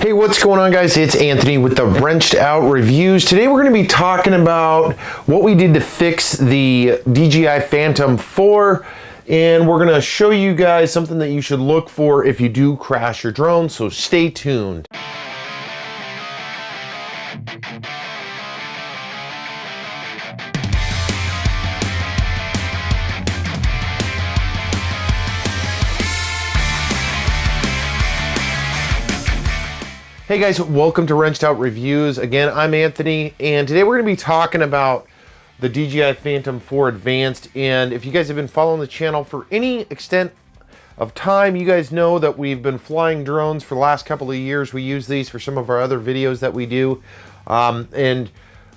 Hey, what's going on, guys? It's Anthony with the Wrenched Out Reviews. Today we're going to be talking about what we did to fix the DJI Phantom 4, and we're going to show you guys something that you should look for if you do crash your drone, so stay tuned. Hey guys, welcome to Wrenched Out Reviews. Again, I'm Anthony, and today we're going to be talking about the DJI Phantom 4 Advanced. And if you guys have been following the channel for any extent of time, you guys know that we've been flying drones for the last couple of years. We use these for some of our other videos that we do. And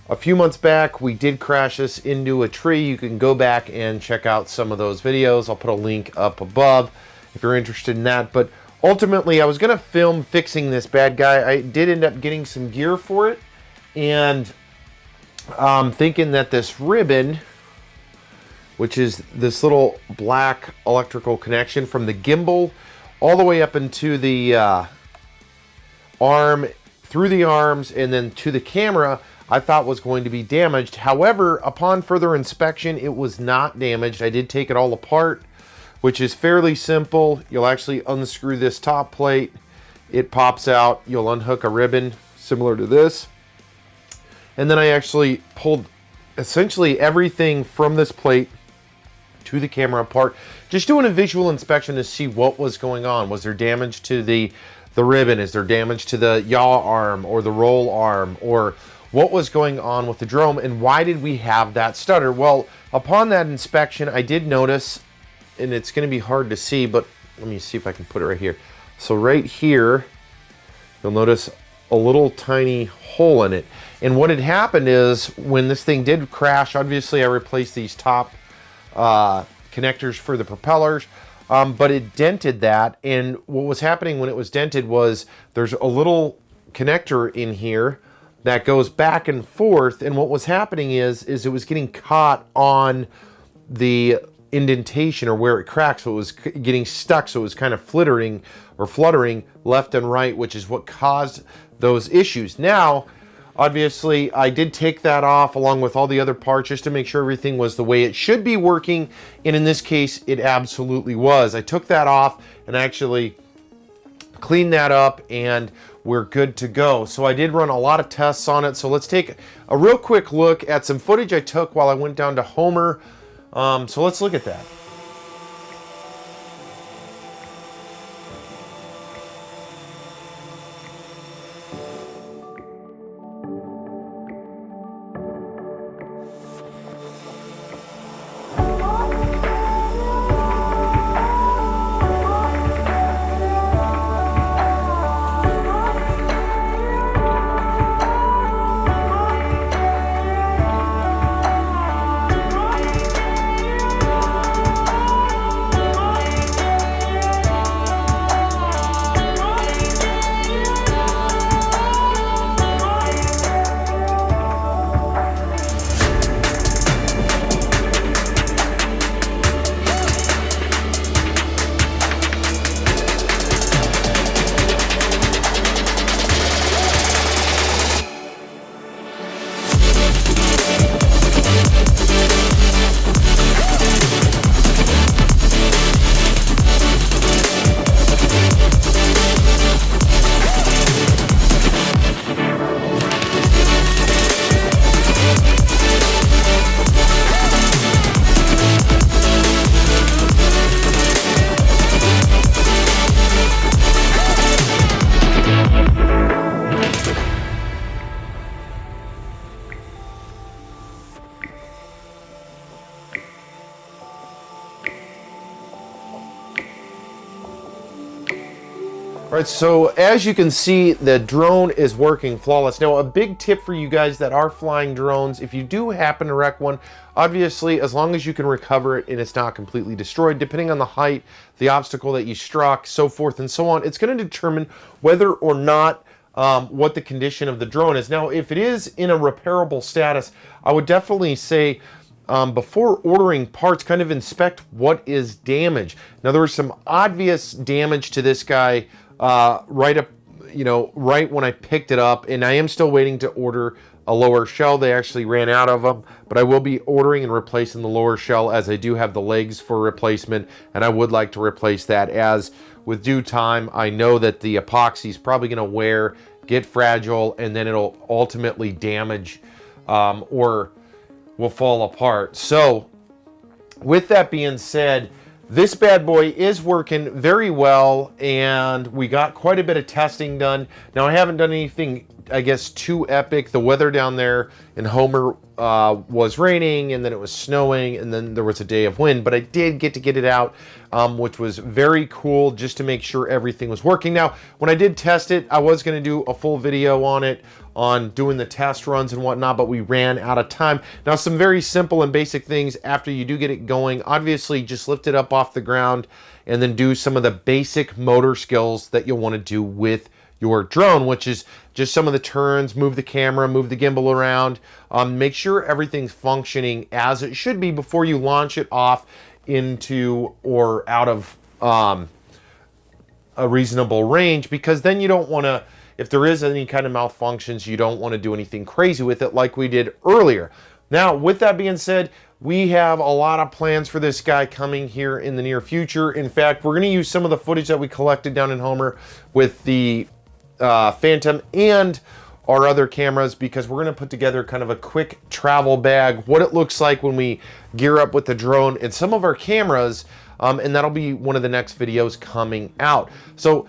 a few months back, we did crash this into a tree. You can go back and check out some of those videos. I'll put a link up above if you're interested in that. But ultimately, I was going to film fixing this bad guy. I did end up getting some gear for it, and thinking that this ribbon, which is this little black electrical connection from the gimbal all the way up into the arm, through the arms, and then to the camera, I thought was going to be damaged. However, upon further inspection, it was not damaged. I did take it all apart, which is fairly simple. You'll actually unscrew this top plate. It pops out. You'll unhook a ribbon similar to this. And then I actually pulled essentially everything from this plate to the camera apart, just doing a visual inspection to see what was going on. Was there damage to the ribbon? Is there damage to the yaw arm or the roll arm? Or what was going on with the drone, and why did we have that stutter? Well, upon that inspection, I did notice, and it's going to be hard to see, but let me see if I can put it right here. So right here, you'll notice a little tiny hole in it. And what had happened is when this thing did crash, obviously I replaced these top connectors for the propellers, but it dented that. And what was happening when it was dented was there's a little connector in here that goes back and forth. And what was happening is it was getting caught on the indentation or where it cracked, so it was getting stuck, so it was kind of fluttering left and right, which is what caused those issues. Now, obviously, I did take that off along with all the other parts just to make sure everything was the way it should be working, and in this case, it absolutely was. I took that off and actually cleaned that up, and we're good to go. So I did run a lot of tests on it, so let's take a real quick look at some footage I took while I went down to Homer. So let's look at that. All right, so as you can see, the drone is working flawless. Now, a big tip for you guys that are flying drones, if you do happen to wreck one, obviously, as long as you can recover it and it's not completely destroyed, depending on the height, the obstacle that you struck, so forth and so on, it's going to determine whether or not what the condition of the drone is. Now, if it is in a repairable status, I would definitely say before ordering parts, kind of inspect what is damaged. Now, there was some obvious damage to this guy right up you know, right when I picked it up, and I am still waiting to order a lower shell. They actually ran out of them, but I will be ordering and replacing the lower shell, as I do have the legs for replacement, and I would like to replace that, as with due time, I know that the epoxy is probably going to wear, get fragile, and then it'll ultimately damage or will fall apart. So with that being said, this bad boy is working very well, and we got quite a bit of testing done. Now, I haven't done anything, I guess, too epic. The weather down there in Homer was raining, and then it was snowing, and then there was a day of wind, but I did get to get it out, which was very cool, just to make sure everything was working. Now, when I did test it, I was going to do a full video on it, on doing the test runs and whatnot, but we ran out of time. Now, some very simple and basic things after you do get it going. Obviously, just lift it up off the ground and then do some of the basic motor skills that you'll want to do with your drone, which is just some of the turns, move the camera, move the gimbal around, make sure everything's functioning as it should be before you launch it off into or out of a reasonable range, because then you don't want to, if there is any kind of malfunctions, you don't want to do anything crazy with it like we did earlier. Now, with that being said, we have a lot of plans for this guy coming here in the near future. In fact, we're going to use some of the footage that we collected down in Homer with the Phantom and our other cameras, because we're going to put together kind of a quick travel bag, what it looks like when we gear up with the drone and some of our cameras, and that'll be one of the next videos coming out. So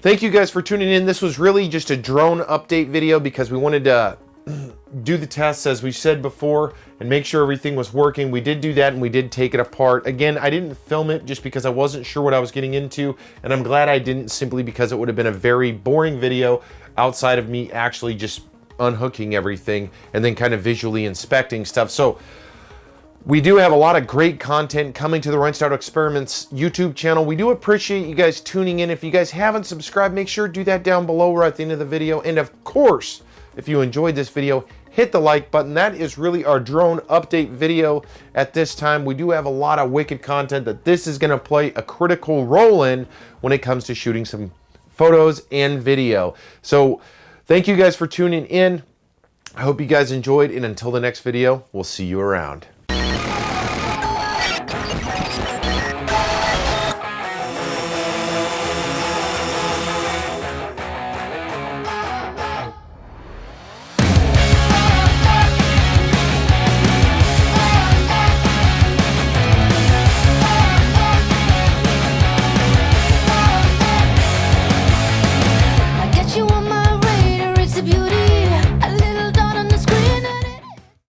thank you guys for tuning in. This was really just a drone update video because we wanted to do the tests, as we said before, and make sure everything was working. We did do that, and we did take it apart. Again, I didn't film it just because I wasn't sure what I was getting into, and I'm glad I didn't, simply because it would have been a very boring video outside of me actually just unhooking everything and then kind of visually inspecting stuff. So we do have a lot of great content coming to the Wrenched Out Experiments YouTube channel. We do appreciate you guys tuning in. If you guys haven't subscribed, make sure to do that down below or at the end of the video. And of course, if you enjoyed this video, hit the like button. That is really our drone update video at this time. We do have a lot of wicked content that this is going to play a critical role in when it comes to shooting some photos and video. So thank you guys for tuning in. I hope you guys enjoyed, and until the next video, we'll see you around.